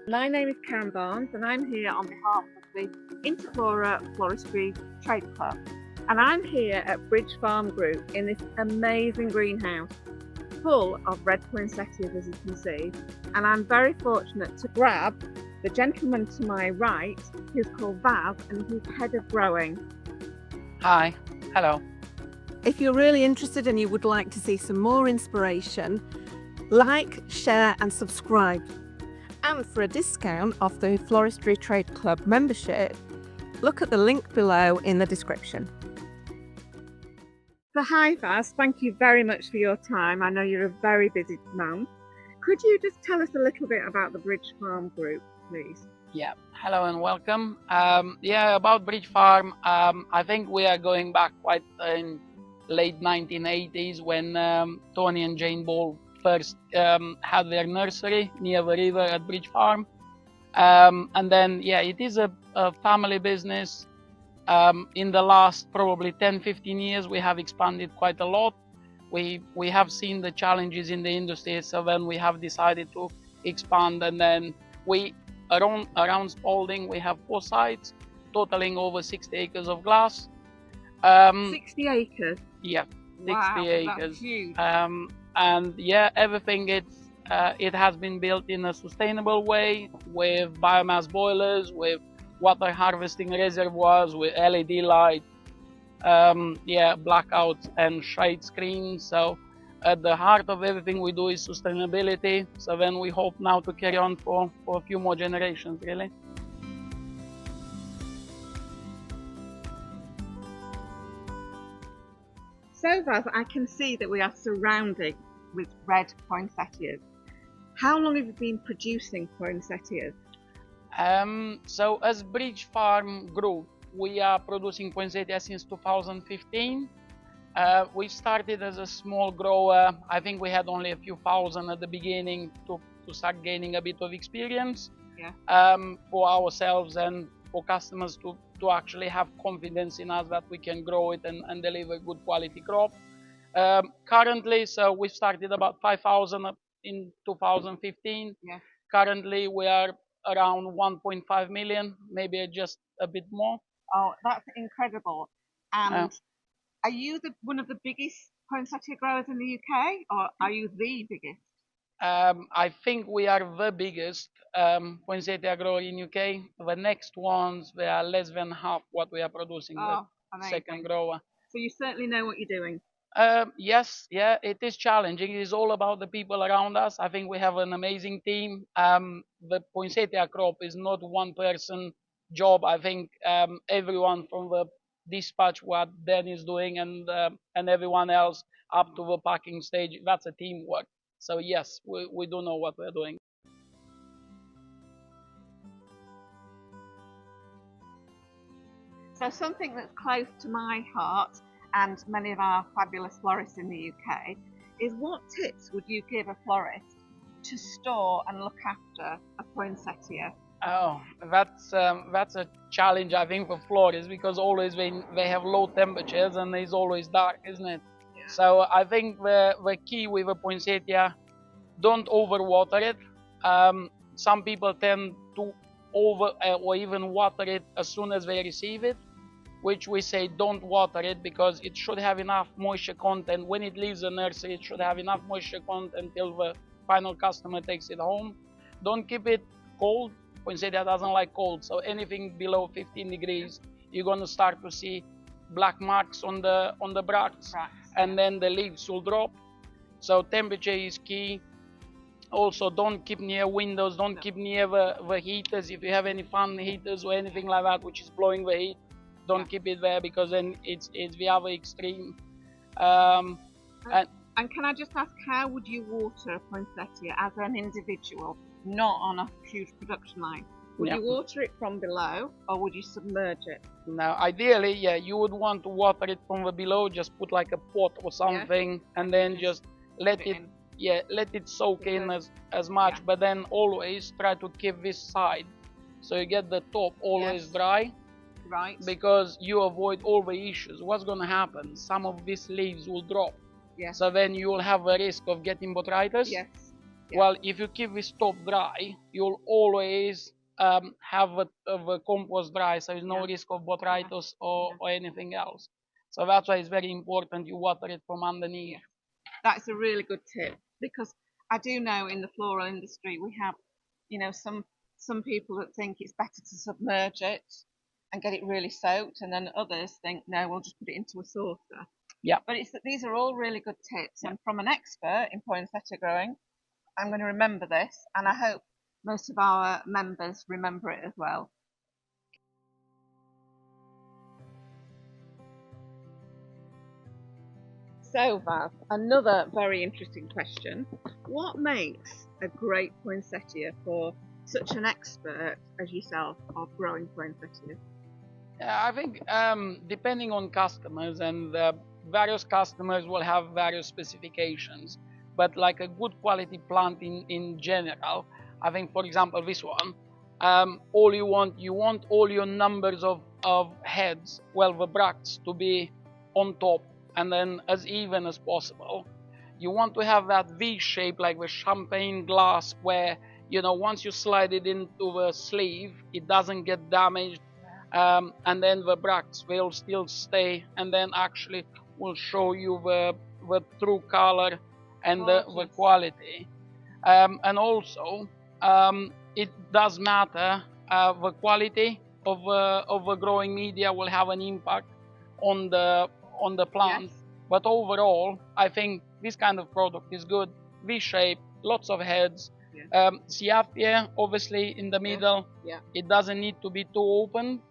My name is Karen Barnes and I'm here on behalf of the Interflora Floristry Trade Club. And I'm here at Bridge Farm Group in this amazing greenhouse full of red poinsettias, as you can see. And I'm very fortunate to grab the gentleman to my right, who's called Vaz, and he's head of growing. Hi, hello. If you're really interested and you would like to see some more inspiration, like, share and subscribe. And for a discount off the Floristry Trade Club membership, look at the link below in the description. So hi Vaz, thank you very much for your time. I know you're a very busy man. Could you just tell us a little bit about the Bridge Farm Group, please? Yeah, hello and welcome. About Bridge Farm, I think we are going back quite in late 1980s when Tony and Jane Ball first had their nursery near the river at Bridge Farm. And then, it is a family business. In the last probably 10-15 years, we have expanded quite a lot. We have seen the challenges in the industry, so then we have decided to expand. And then around Spalding, we have 4 sites, totaling over 60 acres of glass. 60 acres? Yeah, 60 wow, acres. That's huge. And everything it has been built in a sustainable way with biomass boilers, with water harvesting reservoirs, with LED light, blackout and shade screens. So at the heart of everything we do is sustainability. So then we hope now to carry on for a few more generations, really. So Vaz, I can see that we are surrounded with red poinsettias. How long have you been producing poinsettias? So as Bridge Farm Group, we are producing poinsettia since 2015. We started as a small grower. I think we had only a few thousand at the beginning to start gaining a bit of experience for ourselves and for customers to actually have confidence in us that we can grow it and deliver good quality crop. Currently, so we started about 5,000 in 2015. Yeah. Currently, we are around 1.5 million, maybe just a bit more. Oh, that's incredible. And are you one of the biggest poinsettia growers in the UK, or are you the biggest? I think we are the biggest poinsettia grower in UK. The next ones, they are less than half what we are producing, the second grower. So you certainly know what you're doing. Yes, it is challenging. It is all about the people around us. I think we have an amazing team. The poinsettia crop is not one person job. I think everyone from the dispatch, what Dan is doing, and everyone else up to the packing stage, that's a teamwork. So yes, we do know what we're doing. So something that's close to my heart and many of our fabulous florists in the UK is, what tips would you give a florist to store and look after a poinsettia? Oh, that's a challenge, I think, for florists, because always they have low temperatures and it's always dark, isn't it? Yeah. So I think the key with a poinsettia, don't overwater it. Some people tend to or even water it as soon as they receive it, which we say don't water it, because it should have enough moisture content. When it leaves the nursery, it should have enough moisture content until the final customer takes it home. Don't keep it cold. Poinsettia doesn't like cold, so anything below 15 degrees, you're going to start to see black marks on the bracts, and then the leaves will drop. So temperature is key. Also, don't keep near windows, don't keep near the heaters. If you have any fan heaters or anything like that which is blowing the heat, don't keep it there, because then it's the other extreme. And can I just ask, how would you water a poinsettia as an individual, not on a huge production line? Would you water it from below, or would you submerge it? Now, ideally, you would want to water it from the below. Just put like a pot or something, and then just let it soak in as much. But then always try to keep this side, so you get the top always dry. Right. Because you avoid all the issues. What's going to happen? Some of these leaves will drop. Yes. So then you will have a risk of getting botrytis. Yes. Well, if you keep this top dry, you'll always have the compost dry, so there's no risk of botrytis or anything else. So that's why it's very important you water it from underneath. That's a really good tip, because I do know in the floral industry we have, you know, some people that think it's better to submerge it and get it really soaked, and then others think, no, we'll just put it into a saucer. Yeah. But these are all really good tips, and from an expert in poinsettia growing, I'm going to remember this, and I hope most of our members remember it as well. So, Vav, another very interesting question. What makes a great poinsettia for such an expert as yourself of growing poinsettias? I think depending on customers, and various customers will have various specifications, but like a good quality plant in general, I think, for example, this one, all you want all your numbers of heads, well, the bracts, to be on top and then as even as possible. You want to have that V shape like the champagne glass, where, you know, once you slide it into the sleeve, it doesn't get damaged, and then the bracts will still stay, and then actually will show you the true color and the quality. And also, it does matter, the quality of the growing media will have an impact on the plant. Yes. But overall, I think this kind of product is good. V-shape, lots of heads. Siafia, obviously, in the middle. It doesn't need to be too open,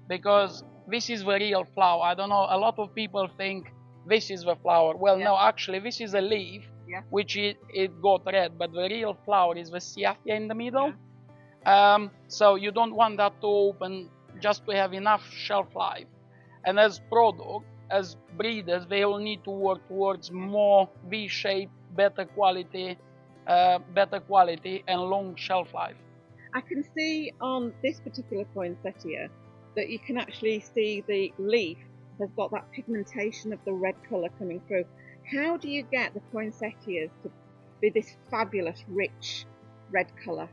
because this is the real flower. I don't know, a lot of people think this is the flower. Well, no, actually, this is a leaf, which it got red, but the real flower is the siafia in the middle. So you don't want that to open, just to have enough shelf life. And as product, as breeders, they will need to work towards more V-shape, better quality, and long shelf life. I can see on this particular poinsettia that you can actually see the leaf has got that pigmentation of the red colour coming through. How do you get the poinsettias to be this fabulous, rich red colour?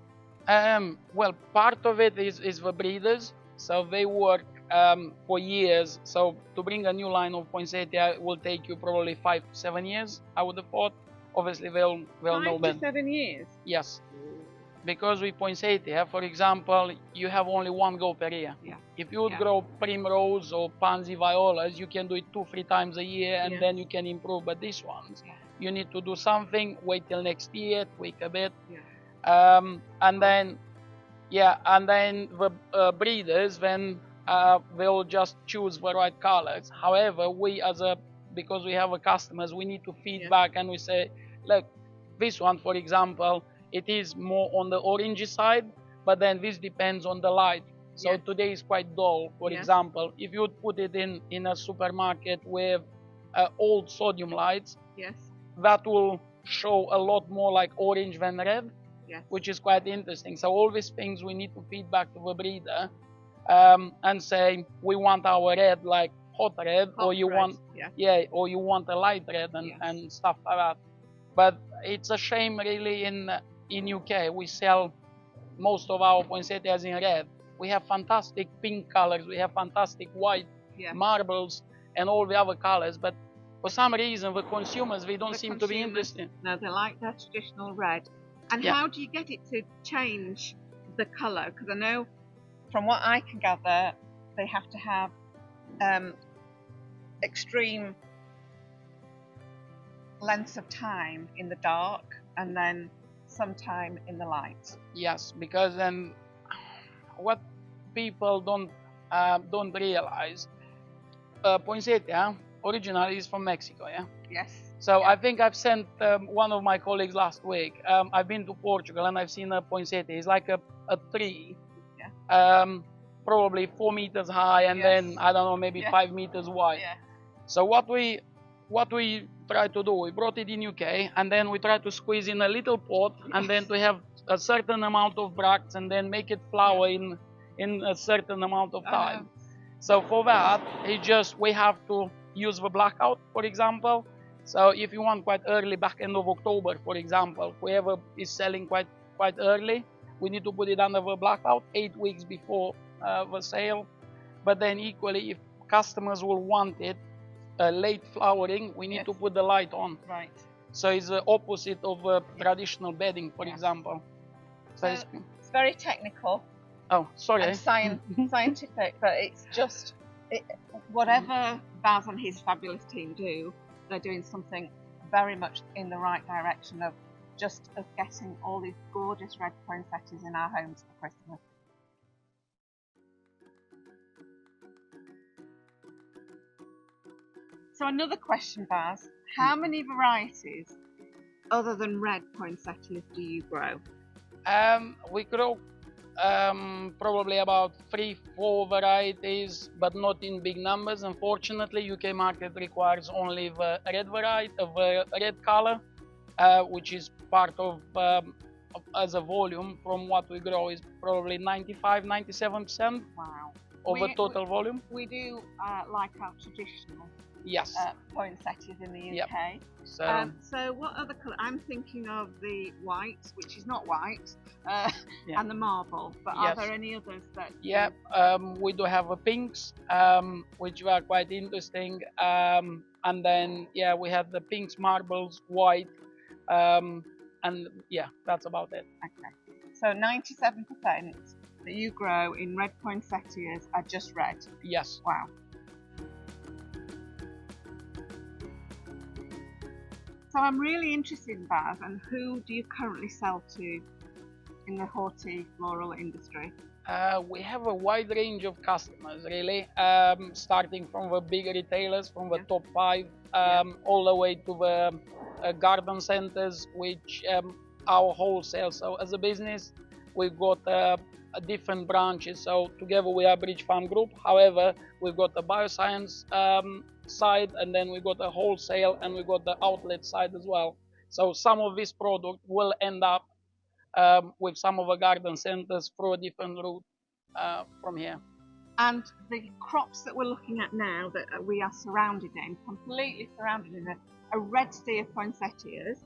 Well, part of it is the breeders, so they work for years. So to bring a new line of poinsettia will take you probably 5 to 7 years, I would have thought. Obviously, they'll know better. 5 to 7 years? Yes. Because with poinsettia, for example, you have only one go per year. If you would grow primrose or pansy violas, you can do it 2-3 times a year, and then you can improve. But these ones, you need to do something, wait till next year, tweak a bit, and then the breeders, then they'll just choose the right colors. However, because we have customers, we need to feedback, and we say, look, this one, for example, it is more on the orangey side, but then this depends on the light. So today is quite dull, for example. If you would put it in a supermarket with old sodium lights, that will show a lot more like orange than red, which is quite interesting. So all these things we need to feedback to the breeder, and say, we want our red like hot red, or you want a light red, and stuff like that. But it's a shame, really, in UK we sell most of our poinsettias in red. We have fantastic pink colors, we have fantastic white marbles, and all the other colors, but for some reason the consumers, they don't seem to be interested. No, they like their traditional red. And how do you get it to change the colour? Because I know, from what I can gather, they have to have extreme lengths of time in the dark and then some time in the light. Yes, because then what people don't realize, poinsettia originally is from Mexico, So I think I've sent one of my colleagues last week. I've been to Portugal and I've seen a poinsettia. It's like a tree, probably 4 meters high, and then, I don't know, maybe 5 meters wide. So what we tried to do, we brought it in UK, and then we tried to squeeze in a little pot, and then to have a certain amount of bracts, and then make it flower in a certain amount of time. So for that, we have to use the blackout, for example. So if you want quite early, back end of October, for example, whoever is selling quite early, we need to put it under the blackout 8 weeks before the sale. But then equally, if customers will want it late flowering, we need to put the light on. Right. So it's the opposite of traditional bedding, for example. So it's very technical. Oh, sorry. And scientific, but it's just whatever Baz and his fabulous team do, they're doing something very much in the right direction of just of getting all these gorgeous red poinsettias in our homes for Christmas. So another question, Baz, how many varieties other than red poinsettias do you grow? We grow probably about 3-4 varieties, but not in big numbers. Unfortunately, UK market requires only the red variety, the red color, which is part of as a volume from what we grow is probably 95-97% Wow. of the total volume. We do like our traditional poinsettias in the UK. Yep. So what other colour? I'm thinking of the white, which is not white, and the marble. But are there any others that? Yeah, we do have pinks, which are quite interesting. And then we have the pinks, marbles, white, and that's about it. Okay. So 97% that you grow in red poinsettias are just red. Yes. Wow. So I'm really interested in Baz, and who do you currently sell to in the horticultural industry? We have a wide range of customers, really, starting from the big retailers, from the top 5, all the way to the garden centers, which our wholesale. So as a business, we've got different branches. So together we are Bridge Farm Group. However, we've got the bioscience side, and then we got the wholesale, and we got the outlet side as well. So some of this product will end up with some of the garden centers through a different route from here. And the crops that we're looking at now that we are surrounded in, completely surrounded in, a red sea of poinsettias.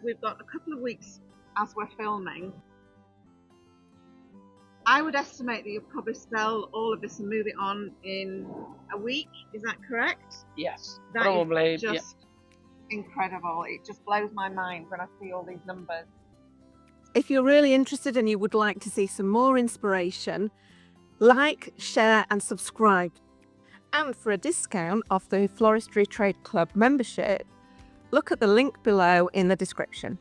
We've got a couple of weeks as we're filming. I would estimate that you'll probably sell all of this and move it on in a week. Is that correct? Yes, that probably. Is just incredible. It just blows my mind when I see all these numbers. If you're really interested and you would like to see some more inspiration, like, share and subscribe. And for a discount off the Floristry Trade Club membership, look at the link below in the description.